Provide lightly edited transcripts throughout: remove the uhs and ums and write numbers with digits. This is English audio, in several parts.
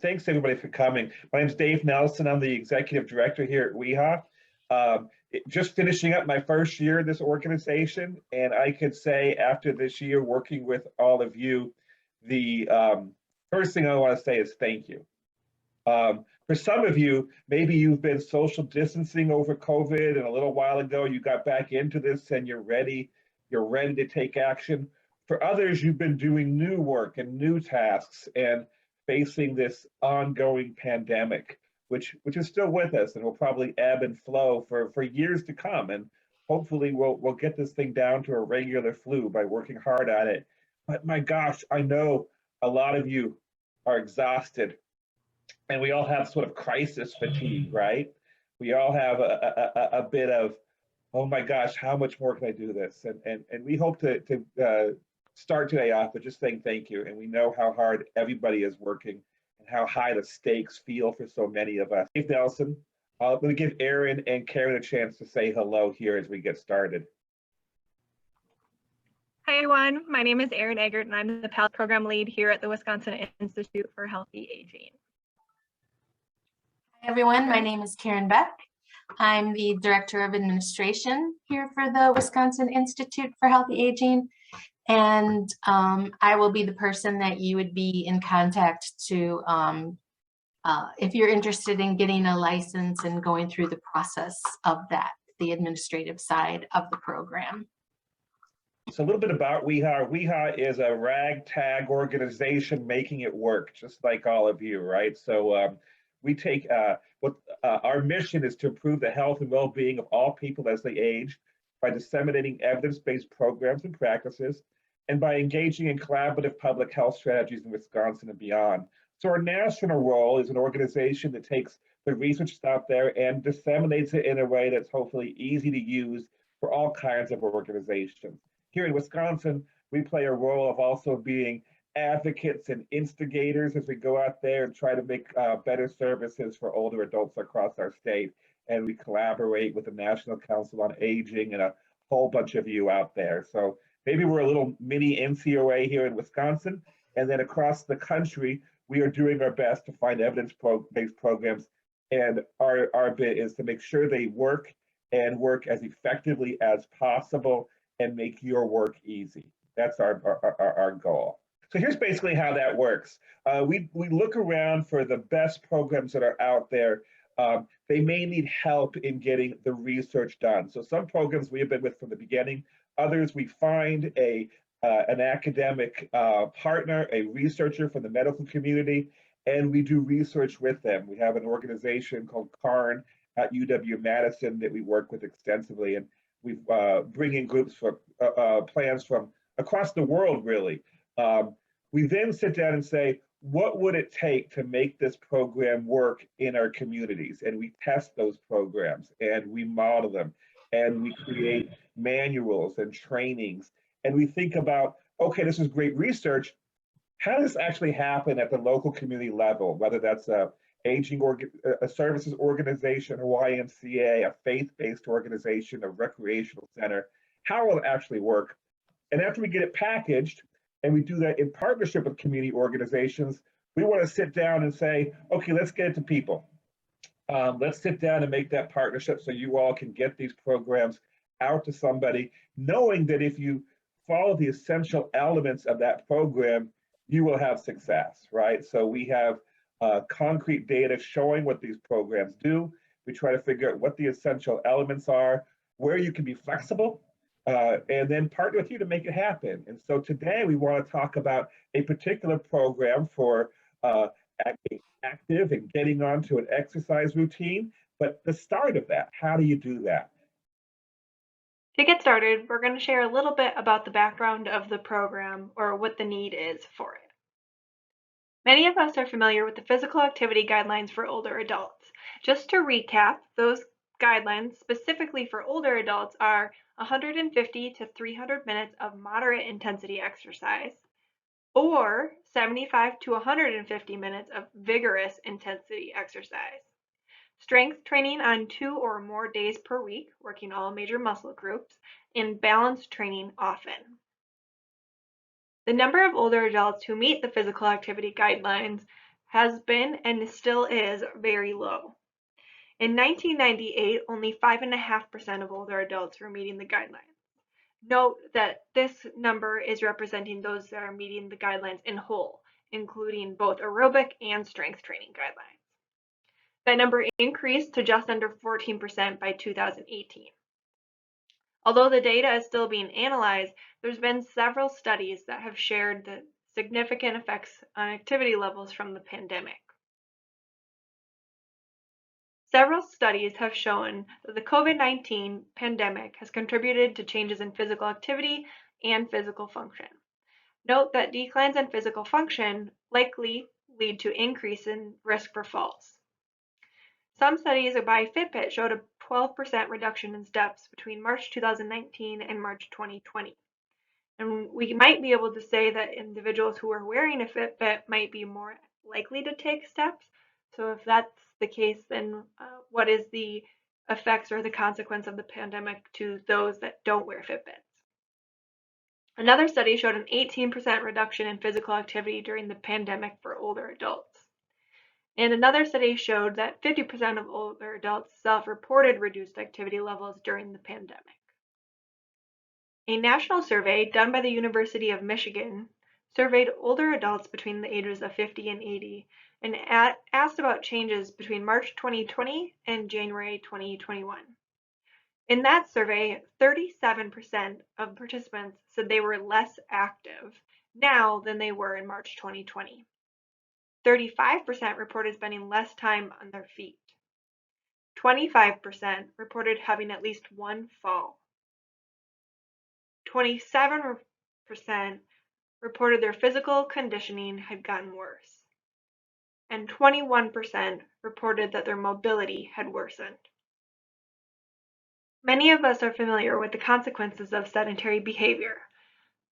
Thanks everybody for coming. My name's Dave Nelson. I'm the executive director here at WIHA. Just finishing up my first year in this organization, and I could say after this year working with all of you, the first thing I want to say is thank you. For some of you, maybe you've been social distancing over COVID, and a little while ago you got back into this and you're ready to take action. For others, you've been doing new work and new tasks and facing this ongoing pandemic, which is still with us and will probably ebb and flow for years to come. And hopefully we'll get this thing down to a regular flu by working hard at it. But my gosh, I know a lot of you are exhausted, and we all have sort of crisis fatigue, right? We all have a bit of, oh my gosh, how much more can I do this? And we hope to start today off with just saying thank you. And we know how hard everybody is working and how high the stakes feel for so many of us. Dave Nelson, let me give Erin and Karen a chance to say hello here as we get started. Hi everyone, my name is Erin Eggert and I'm the PALS program lead here at the Wisconsin Institute for Healthy Aging. Hi everyone, my name is Karen Beck. I'm the Director of Administration here for the Wisconsin Institute for Healthy Aging, and I will be the person that you would be in contact to if you're interested in getting a license and going through the process of that, the administrative side of the program. So a little bit about WIHA. WIHA is a ragtag organization making it work, just like all of you, right? So we take our mission is to improve the health and well-being of all people as they age by disseminating evidence-based programs and practices, and by engaging in collaborative public health strategies in Wisconsin and beyond. So our national role is an organization that takes the research out there and disseminates it in a way that's hopefully easy to use for all kinds of organizations. Here in Wisconsin, we play a role of also being advocates and instigators as we go out there and try to make better services for older adults across our state. And we collaborate with the National Council on Aging and a whole bunch of you out there. So maybe we're a little mini NCOA here in Wisconsin, and then across the country, we are doing our best to find evidence-based programs. And our bit is to make sure they work and work as effectively as possible and make your work easy. That's our goal. So here's basically how that works. We look around for the best programs that are out there. They may need help in getting the research done. So some programs we have been with from the beginning. Others we find an academic partner, a researcher from the medical community, and we do research with them. We have an organization called CARN at UW-Madison that we work with extensively, and we bring in groups for plans from across the world, really. We then sit down and say, what would it take to make this program work in our communities? And we test those programs and we model them and we create manuals and trainings. And we think about, okay, this is great research. How does this actually happen at the local community level, whether that's a services organization, a YMCA, a faith-based organization, a recreational center? How will it actually work? And after we get it packaged, and we do that in partnership with community organizations, we want to sit down and say, okay, let's get it to people. Let's sit down and make that partnership so you all can get these programs out to somebody, knowing that if you follow the essential elements of that program, you will have success, right? So we have concrete data showing what these programs do. We try to figure out what the essential elements are, where you can be flexible, and then partner with you to make it happen. And so today we want to talk about a particular program for being active and getting onto an exercise routine. But the start of that, how do you do that? To get started, we're going to share a little bit about the background of the program or what the need is for it. Many of us are familiar with the physical activity guidelines for older adults. Just to recap, those guidelines specifically for older adults are 150 to 300 minutes of moderate intensity exercise, or 75 to 150 minutes of vigorous intensity exercise. Strength training on 2 or more days per week, working all major muscle groups, and balance training often. The number of older adults who meet the physical activity guidelines has been and still is very low. In 1998, only 5.5% of older adults were meeting the guidelines. Note that this number is representing those that are meeting the guidelines in whole, including both aerobic and strength training guidelines. That number increased to just under 14% by 2018. Although the data is still being analyzed, there's been several studies that have shared the significant effects on activity levels from the pandemic. Several studies have shown that the COVID-19 pandemic has contributed to changes in physical activity and physical function. Note that declines in physical function likely lead to increase in risk for falls. Some studies by Fitbit showed a 12% reduction in steps between March 2019 and March 2020. And we might be able to say that individuals who are wearing a Fitbit might be more likely to take steps. So if that's the case, then what is the effects or the consequence of the pandemic to those that don't wear Fitbits? Another study showed an 18% reduction in physical activity during the pandemic for older adults. And another study showed that 50% of older adults self-reported reduced activity levels during the pandemic. A national survey done by the University of Michigan surveyed older adults between the ages of 50 and 80 and asked about changes between March 2020 and January 2021. In that survey, 37% of participants said they were less active now than they were in March 2020. 35% reported spending less time on their feet. 25% reported having at least one fall. 27% reported their physical conditioning had gotten worse. And 21% reported that their mobility had worsened. Many of us are familiar with the consequences of sedentary behavior.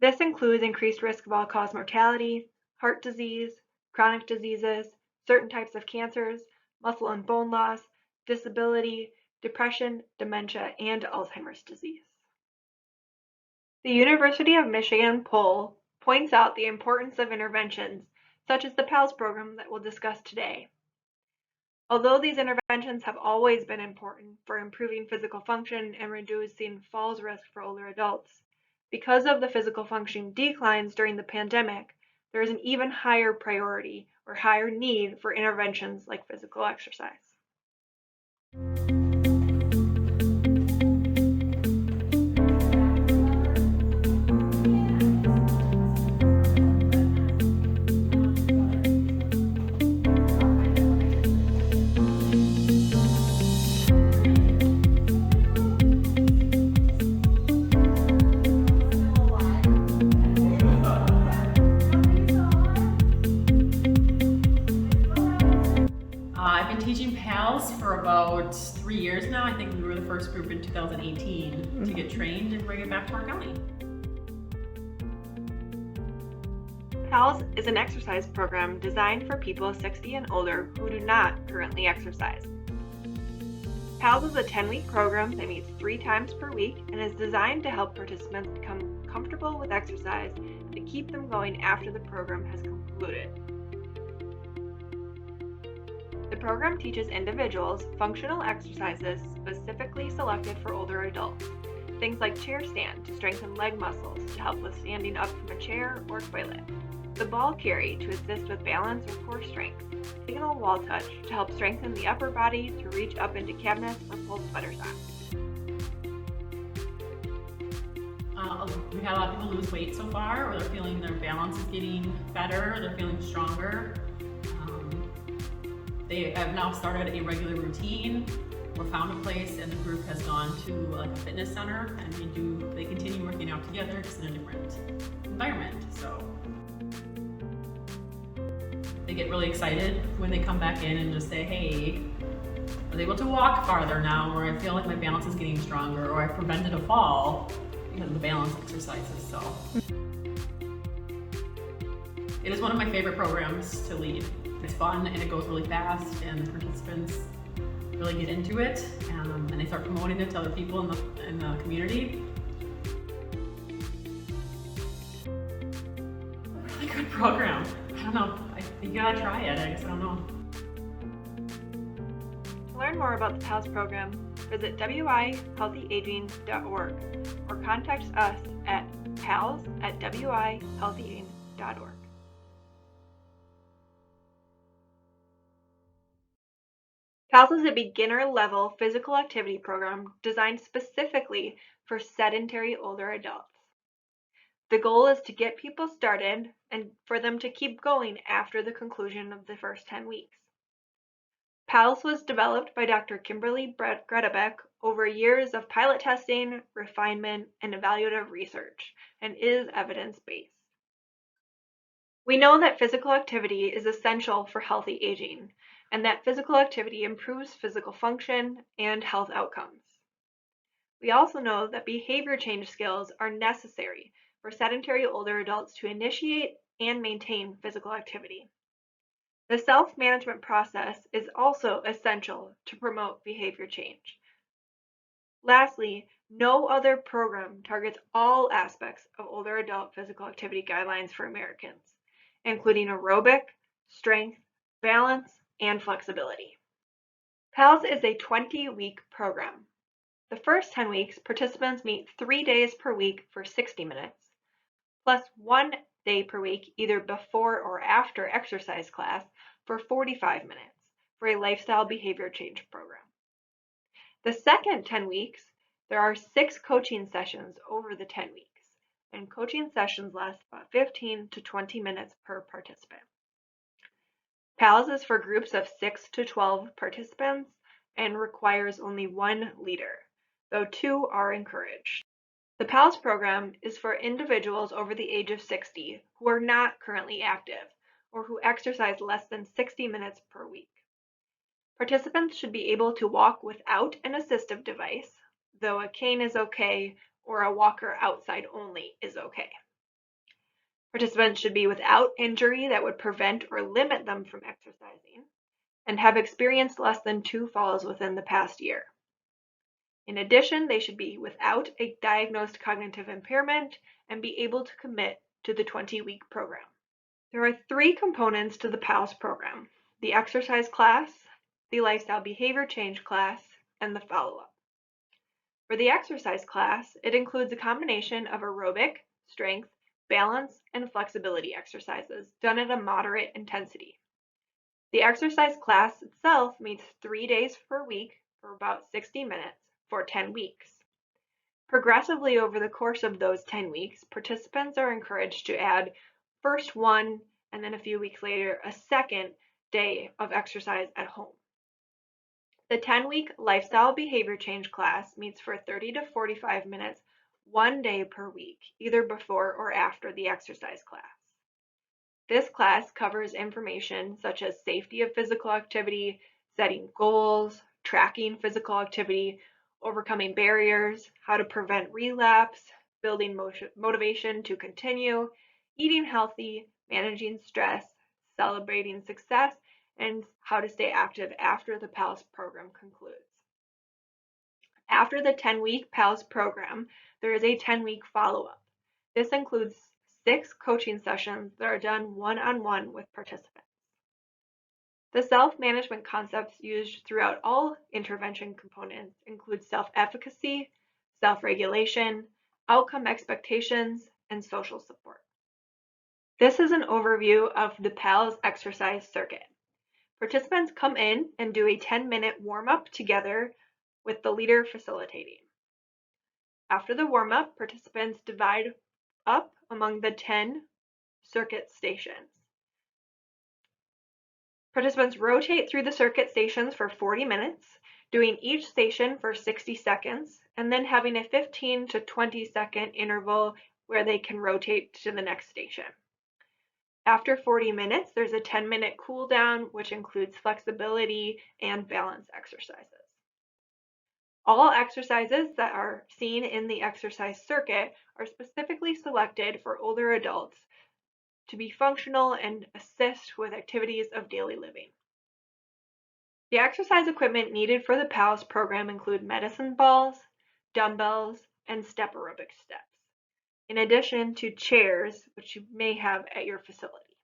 This includes increased risk of all-cause mortality, heart disease, chronic diseases, certain types of cancers, muscle and bone loss, disability, depression, dementia, and Alzheimer's disease. The University of Michigan poll points out the importance of interventions such as the PALS program that we'll discuss today. Although these interventions have always been important for improving physical function and reducing falls risk for older adults, because of the physical function declines during the pandemic, there is an even higher priority or higher need for interventions like physical exercise. Teaching PALS for about 3 years now. I think we were the first group in 2018 to get trained and bring it back to our county. PALS is an exercise program designed for people 60 and older who do not currently exercise. PALS is a 10-week program that meets 3 times per week and is designed to help participants become comfortable with exercise and to keep them going after the program has concluded. The program teaches individuals functional exercises specifically selected for older adults. Things like chair stand to strengthen leg muscles to help with standing up from a chair or toilet. The ball carry to assist with balance or core strength. Diagonal wall touch to help strengthen the upper body to reach up into cabinets or pull sweater socks. We've had a lot of people lose weight so far, or they're feeling their balance is getting better, or they're feeling stronger. They have now started a regular routine or found a place, and the group has gone to like a fitness center, and they continue working out together just in a different environment. So they get really excited when they come back in and just say, hey, I was able to walk farther now, or I feel like my balance is getting stronger, or I prevented a fall because of the balance exercises. So it is one of my favorite programs to lead. It's fun and it goes really fast, and the participants really get into it, and they start promoting it to other people in the community. A really good program. I don't know. You gotta try it. I guess I don't know. To learn more about the PALS program, visit wihealthyaging.org or contact us at pals@wihealthyaging.org. PALS is a beginner-level physical activity program designed specifically for sedentary older adults. The goal is to get people started and for them to keep going after the conclusion of the first 10 weeks. PALS was developed by Dr. Kimberly Gredebeck over years of pilot testing, refinement, and evaluative research, and is evidence-based. We know that physical activity is essential for healthy aging, and that physical activity improves physical function and health outcomes. We also know that behavior change skills are necessary for sedentary older adults to initiate and maintain physical activity. The self-management process is also essential to promote behavior change. Lastly, no other program targets all aspects of older adult physical activity guidelines for Americans, including aerobic, strength, balance, and flexibility. PALS is a 20-week program. The first 10 weeks, participants meet 3 days per week for 60 minutes, plus 1 day per week either before or after exercise class for 45 minutes for a lifestyle behavior change program. The second 10 weeks, there are 6 coaching sessions over the 10 weeks, and coaching sessions last about 15 to 20 minutes per participant. PALS is for groups of 6 to 12 participants and requires only 1 leader, though 2 are encouraged. The PALS program is for individuals over the age of 60 who are not currently active or who exercise less than 60 minutes per week. Participants should be able to walk without an assistive device, though a cane is okay or a walker outside only is okay. Participants should be without injury that would prevent or limit them from exercising and have experienced less than 2 falls within the past year. In addition, they should be without a diagnosed cognitive impairment and be able to commit to the 20-week program. There are 3 components to the PALS program: the exercise class, the lifestyle behavior change class, and the follow-up. For the exercise class, it includes a combination of aerobic, strength, balance, and flexibility exercises done at a moderate intensity. The exercise class itself meets 3 days per week for about 60 minutes for 10 weeks. Progressively over the course of those 10 weeks, participants are encouraged to add first 1 and then a few weeks later a second day of exercise at home. The 10-week lifestyle behavior change class meets for 30 to 45 minutes 1 day per week, either before or after the exercise class. This class covers information such as safety of physical activity, setting goals, tracking physical activity, overcoming barriers, how to prevent relapse, building motivation to continue, eating healthy, managing stress, celebrating success, and how to stay active after the PALS program concludes. After the 10-week PALS program, there is a 10-week follow-up. This includes 6 coaching sessions that are done one-on-one with participants. The self-management concepts used throughout all intervention components include self-efficacy, self-regulation, outcome expectations, and social support. This is an overview of the PALS exercise circuit. Participants come in and do a 10-minute warm-up together with the leader facilitating. After the warm-up, participants divide up among the 10 circuit stations. Participants rotate through the circuit stations for 40 minutes, doing each station for 60 seconds, and then having a 15 to 20-second interval where they can rotate to the next station. After 40 minutes, there's a 10-minute cool down, which includes flexibility and balance exercises. All exercises that are seen in the exercise circuit are specifically selected for older adults to be functional and assist with activities of daily living. The exercise equipment needed for the PALS program include medicine balls, dumbbells, and step aerobic steps, in addition to chairs, which you may have at your facility.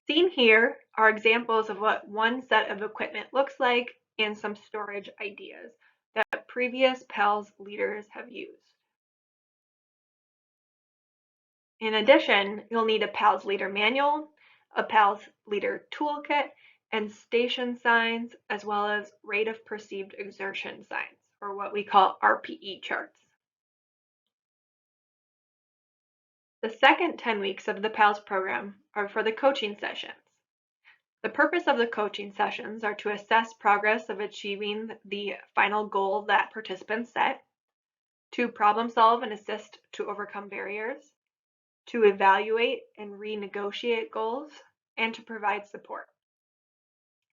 Seen here are examples of what one set of equipment looks like and some storage ideas that previous PALS leaders have used. In addition, you'll need a PALS leader manual, a PALS leader toolkit, and station signs, as well as rate of perceived exertion signs, or what we call RPE charts. The second 10 weeks of the PALS program are for the coaching sessions. The purpose of the coaching sessions are to assess progress of achieving the final goal that participants set, to problem solve and assist to overcome barriers, to evaluate and renegotiate goals, and to provide support.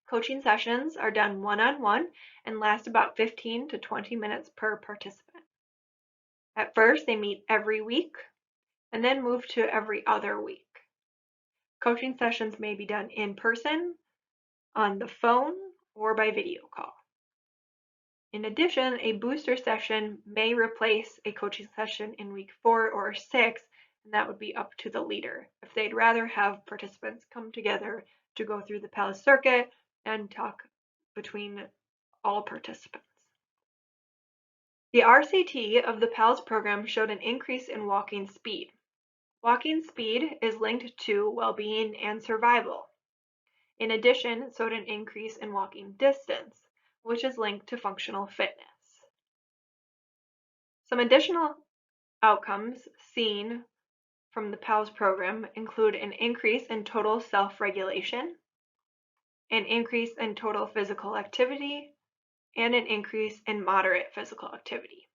Coaching sessions are done one-on-one and last about 15 to 20 minutes per participant. At first, they meet every week and then move to every other week. Coaching sessions may be done in person, on the phone, or by video call. In addition, a booster session may replace a coaching session in week 4 or 6, and that would be up to the leader if they'd rather have participants come together to go through the PALS circuit and talk between all participants. The RCT of the PALS program showed an increase in walking speed. Walking speed is linked to well-being and survival. In addition, it showed an increase in walking distance, which is linked to functional fitness. Some additional outcomes seen from the PALS program include an increase in total self-regulation, an increase in total physical activity, and an increase in moderate physical activity.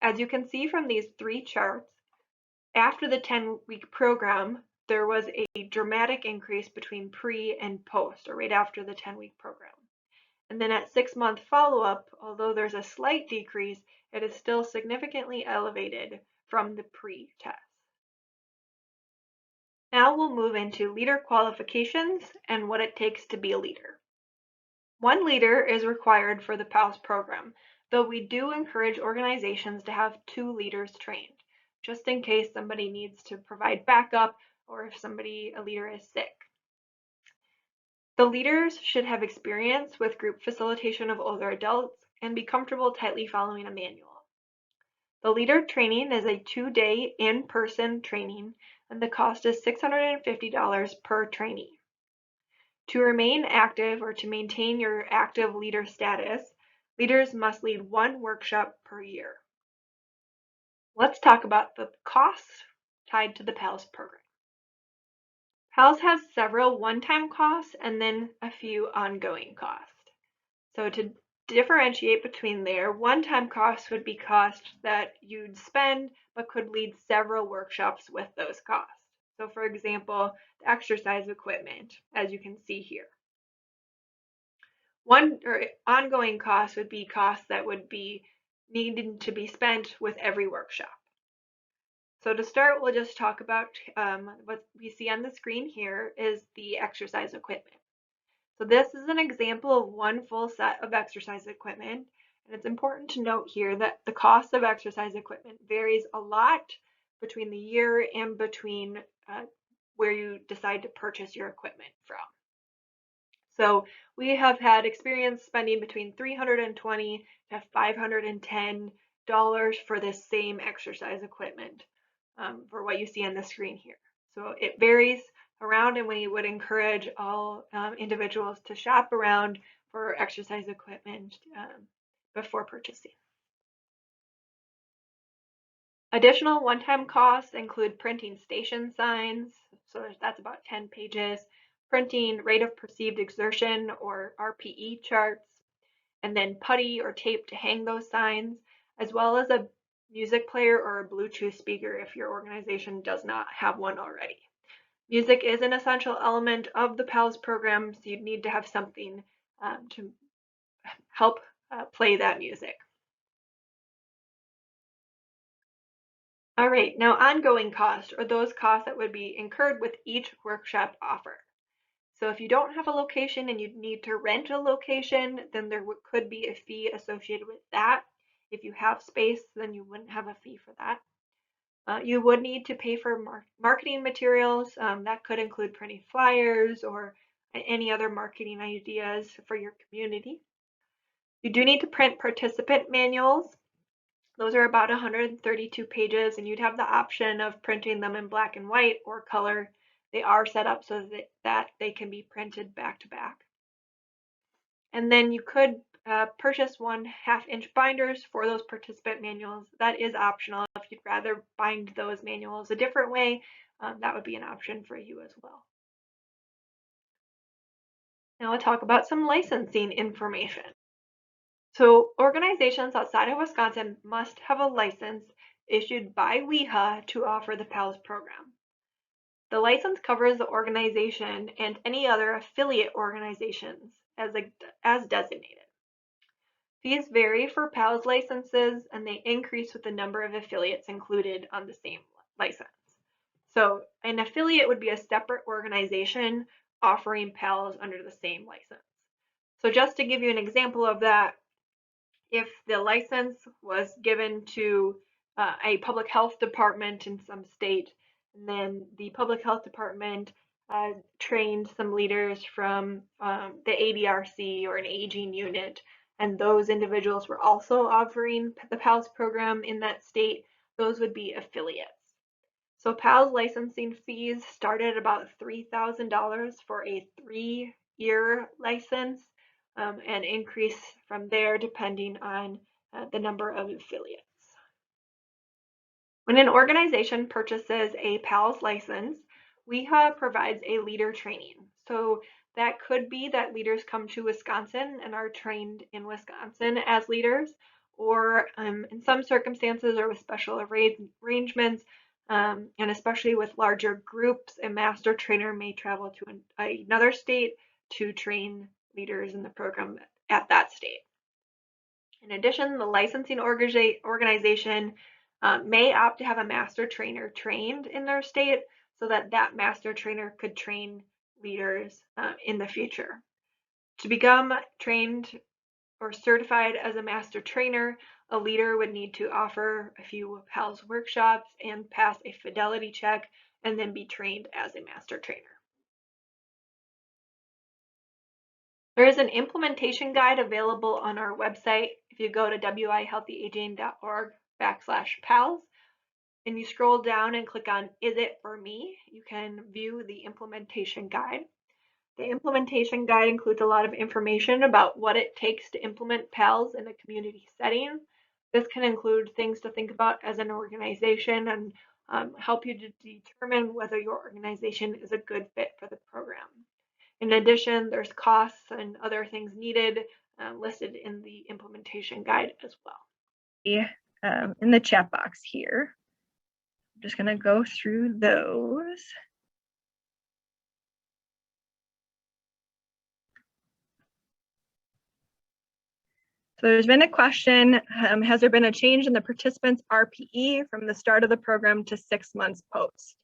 As you can see from these 3 charts, after the 10-week program, there was a dramatic increase between pre and post, or right after the 10-week program. And then at 6-month follow-up, although there's a slight decrease, it is still significantly elevated from the pre-test. Now we'll move into leader qualifications and what it takes to be a leader. 1 leader is required for the PALS program, though we do encourage organizations to have 2 leaders trained, just in case somebody needs to provide backup or if a leader is sick. The leaders should have experience with group facilitation of older adults and be comfortable tightly following a manual. The leader training is a 2-day in-person training, and the cost is $650 per trainee. To remain active or to maintain your active leader status, leaders must lead 1 workshop per year. Let's talk about the costs tied to the PALS program. PALS has several one-time costs and then a few ongoing costs. So to differentiate between there, one-time costs would be costs that you'd spend but could lead several workshops with those costs. So for example, the exercise equipment, as you can see here. Ongoing costs would be costs that would be needed to be spent with every workshop. So to start, we'll just talk about what we see on the screen here is the exercise equipment. So this is an example of 1 full set of exercise equipment, and it's important to note here that the cost of exercise equipment varies a lot between the year and between where you decide to purchase your equipment from. So we have had experience spending between $320 to $510 for this same exercise equipment for what you see on the screen here. So it varies around, and we would encourage all individuals to shop around for exercise equipment before purchasing. Additional one-time costs include printing station signs, so that's about 10 pages, printing rate of perceived exertion or RPE charts, and then putty or tape to hang those signs, as well as a music player or a Bluetooth speaker if your organization does not have one already. Music is an essential element of the PALS program, so you'd need to have something to help play that music. All right, now ongoing costs are those costs that would be incurred with each workshop offer. So if you don't have a location and you need to rent a location, then there could be a fee associated with that. If you have space, then you wouldn't have a fee for that. You would need to pay for marketing materials. That could include printing flyers or any other marketing ideas for your community. You do need to print participant manuals. Those are about 132 pages, and you'd have the option of printing them in black and white or color. They are set up so that they can be printed back to back. And then you could purchase 1/2-inch binders for those participant manuals. That is optional. If you'd rather bind those manuals a different way, that would be an option for you as well. Now I'll talk about some licensing information. So organizations outside of Wisconsin must have a license issued by WIHA to offer the PALS program. The license covers the organization and any other affiliate organizations as designated. Fees vary for PALS licenses, and they increase with the number of affiliates included on the same license. So an affiliate would be a separate organization offering PALS under the same license. So just to give you an example of that, if the license was given to a public health department in some state, and then the public health department trained some leaders from the ADRC or an aging unit, and those individuals were also offering the PALS program in that state, those would be affiliates. So PALS licensing fees start at about $3,000 for a 3-year license, and increase from there depending on the number of affiliates. When an organization purchases a PALS license, WIHA provides a leader training. So that could be that leaders come to Wisconsin and are trained in Wisconsin as leaders, or in some circumstances or with special arrangements, and especially with larger groups, a master trainer may travel to another state to train leaders in the program at that state. In addition, the licensing organization may opt to have a master trainer trained in their state so that that master trainer could train leaders in the future. To become trained or certified as a master trainer, a leader would need to offer a few PALS workshops and pass a fidelity check, and then be trained as a master trainer. There is an implementation guide available on our website. If you go to wihealthyaging.org/PALS and you scroll down and click on Is It For Me, you can view the implementation guide. The implementation guide includes a lot of information about what it takes to implement PALS in a community setting. This can include things to think about as an organization and help you to determine whether your organization is a good fit for the program. In addition, there's costs and other things needed listed in the implementation guide as well. In the chat box here, I'm just going to go through those. So there's been a question, has there been a change in the participants' RPE from the start of the program to 6 months post?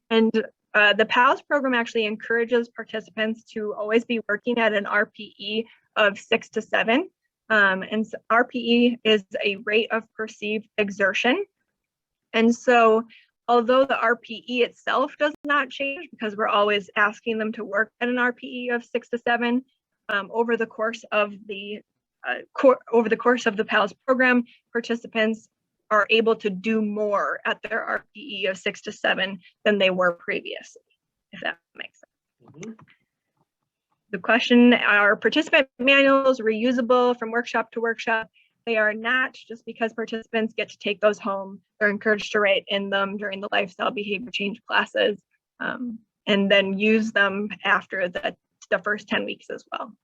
And the PALS program actually encourages participants to always be working at an RPE of 6 to 7. And so RPE is a rate of perceived exertion. And so although the RPE itself does not change, because we're always asking them to work at an RPE of 6 to 7, over the course of the PALS program, participants are able to do more at their RPE of 6 to 7 than they were previously, if that makes sense. Mm-hmm. The question, are participant manuals reusable from workshop to workshop? They are not, just because participants get to take those home. They're encouraged to write in them during the lifestyle behavior change classes, and then use them after the first 10 weeks as well.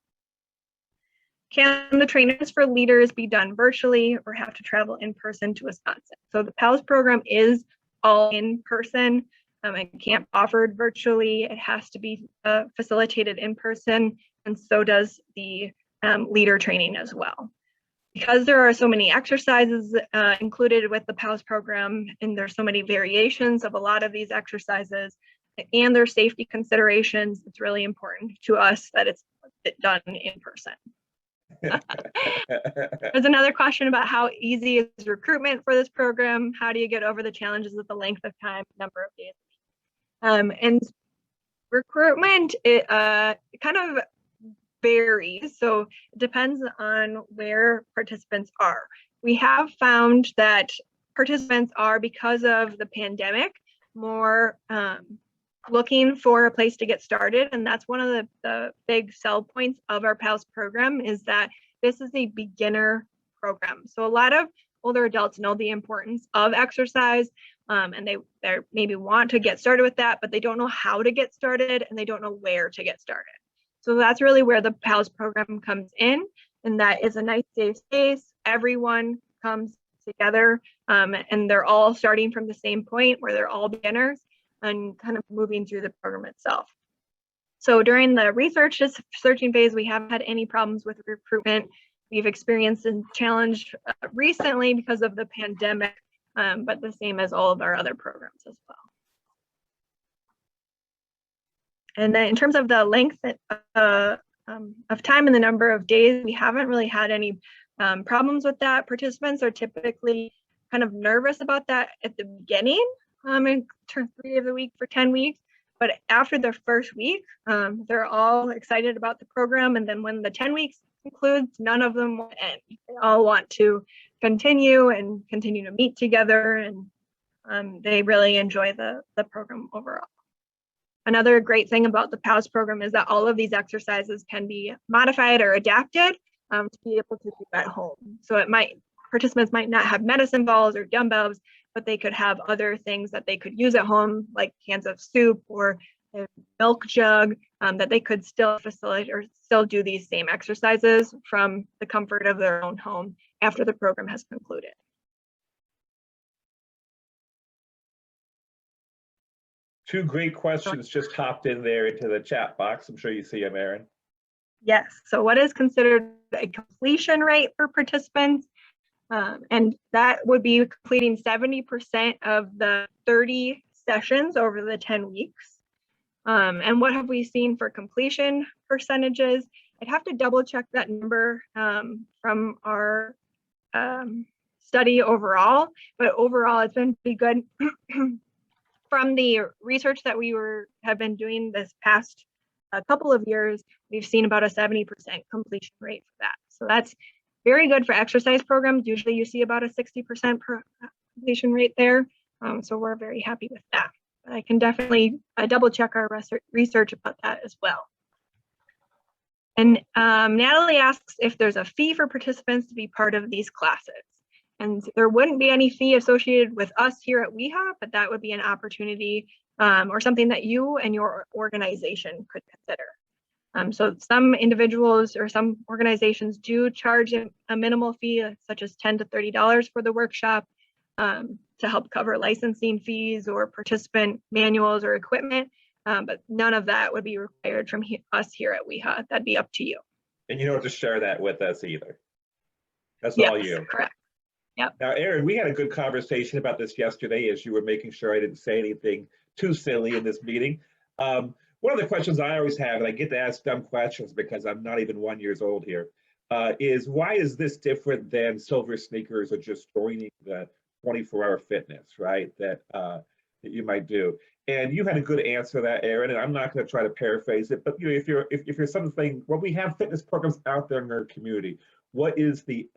Can the trainings for leaders be done virtually or have to travel in person to Wisconsin? So the PALS program is all in person. It can't be offered virtually. It has to be facilitated in person, and so does the leader training as well. Because there are so many exercises included with the PALS program, and there's so many variations of a lot of these exercises, and their safety considerations, it's really important to us that it's done in person. There's another question about how easy is recruitment for this program? How do you get over the challenges of the length of time, number of days? And recruitment, it kind of varies. So it depends on where participants are. We have found that participants are, because of the pandemic, more looking for a place to get started. And that's one of the big sell points of our PALS program, is that this is a beginner program. So a lot of older adults know the importance of exercise, and they maybe want to get started with that, but they don't know how to get started and they don't know where to get started. So that's really where the PALS program comes in, and that is a nice safe space. Everyone comes together, and they're all starting from the same point where they're all beginners and kind of moving through the program itself. So during the searching phase, we haven't had any problems with recruitment. We've experienced a challenge recently because of the pandemic, but the same as all of our other programs as well. And then in terms of the length of time and the number of days, we haven't really had any problems with that. Participants are typically kind of nervous about that at the beginning, in turn 3 of the week for 10 weeks. But after the first week, they're all excited about the program. And then when the 10 weeks concludes, none of them will end. They all want to continue to meet together, and they really enjoy the program overall. Another great thing about the PALS program is that all of these exercises can be modified or adapted to be able to do at home. So participants might not have medicine balls or dumbbells, but they could have other things that they could use at home, like cans of soup or a milk jug, that they could still facilitate or still do these same exercises from the comfort of their own home after the program has concluded. Two great questions just hopped in there into the chat box. I'm sure you see them, Erin. Yes. So what is considered a completion rate for participants? And that would be completing 70% of the 30 sessions over the 10 weeks. And what have we seen for completion percentages? I'd have to double check that number from our study overall, but overall it's been pretty good. From the research that we have been doing this past couple of years, we've seen about a 70% completion rate for that. So that's very good for exercise programs. Usually you see about a 60% completion rate there. So we're very happy with that. But I can definitely double check our research about that as well. And Natalie asks if there's a fee for participants to be part of these classes. And there wouldn't be any fee associated with us here at WIHA, but that would be an opportunity or something that you and your organization could consider. So some individuals or some organizations do charge a minimal fee, such as $10 to $30 for the workshop, to help cover licensing fees or participant manuals or equipment. But none of that would be required from us here at WIHA. That'd be up to you. And you don't have to share that with us either. That's Yes, all you. Correct. Yep. Now, Erin, we had a good conversation about this yesterday as you were making sure I didn't say anything too silly in this meeting. One of the questions I always have, and I get to ask dumb questions because I'm not even 1 year old here, is why is this different than Silver Sneakers or just joining the 24-hour fitness, right? That you might do. And you had a good answer to that, Erin, and I'm not going to try to paraphrase it, but if you're something, well, we have fitness programs out there in our community. What is the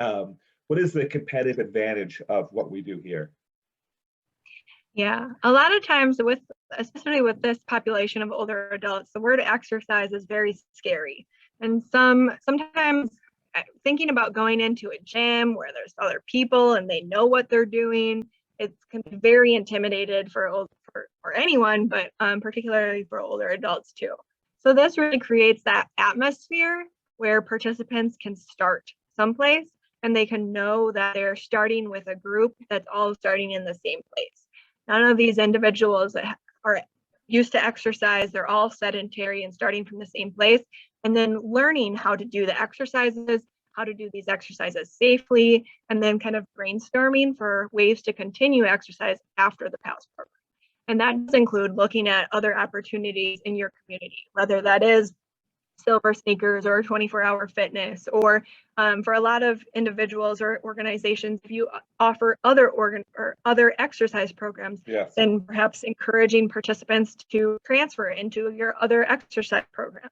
competitive advantage of what we do here? Yeah, a lot of times especially with this population of older adults, the word exercise is very scary. And sometimes thinking about going into a gym where there's other people and they know what they're doing, it can be very intimidated for anyone, but particularly for older adults too. So this really creates that atmosphere where participants can start someplace and they can know that they're starting with a group that's all starting in the same place. None of these individuals that are used to exercise, they're all sedentary and starting from the same place, and then learning how to do the exercises, how to do these exercises safely, and then kind of brainstorming for ways to continue exercise after the PALS program. And that does include looking at other opportunities in your community, whether that is silver sneakers or 24-hour fitness, or for a lot of individuals or organizations, if you offer other exercise programs, Yes. then perhaps encouraging participants to transfer into your other exercise program.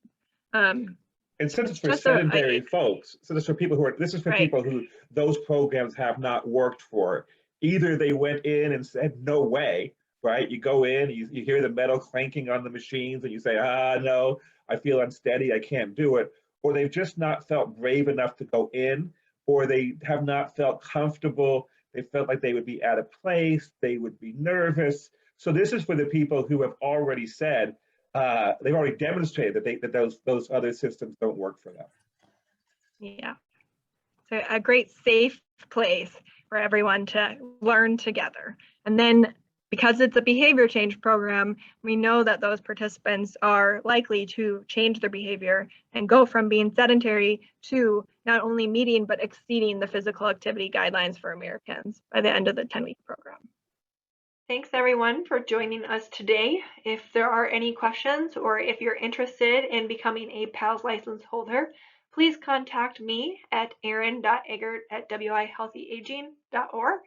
And since it's for Just sedentary folks, so this is for people Right. people who those programs have not worked for. Either they went in and said, no way, right? You go in, you hear the metal clanking on the machines and you say, no, I feel unsteady, I can't do it. Or they've just not felt brave enough to go in, or they have not felt comfortable. They felt like they would be out of place, they would be nervous. So this is for the people who have already said, they've already demonstrated that those other systems don't work for them. Yeah, so a great safe place for everyone to learn together. And then because it's a behavior change program, we know that those participants are likely to change their behavior and go from being sedentary to not only meeting but exceeding the physical activity guidelines for Americans by the end of the 10-week program. Thanks everyone for joining us today. If there are any questions or if you're interested in becoming a PALS license holder, please contact me at aaron.eggert@wihealthyaging.org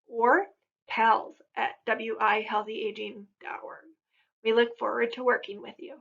or pals@wihealthyaging.org. We look forward to working with you.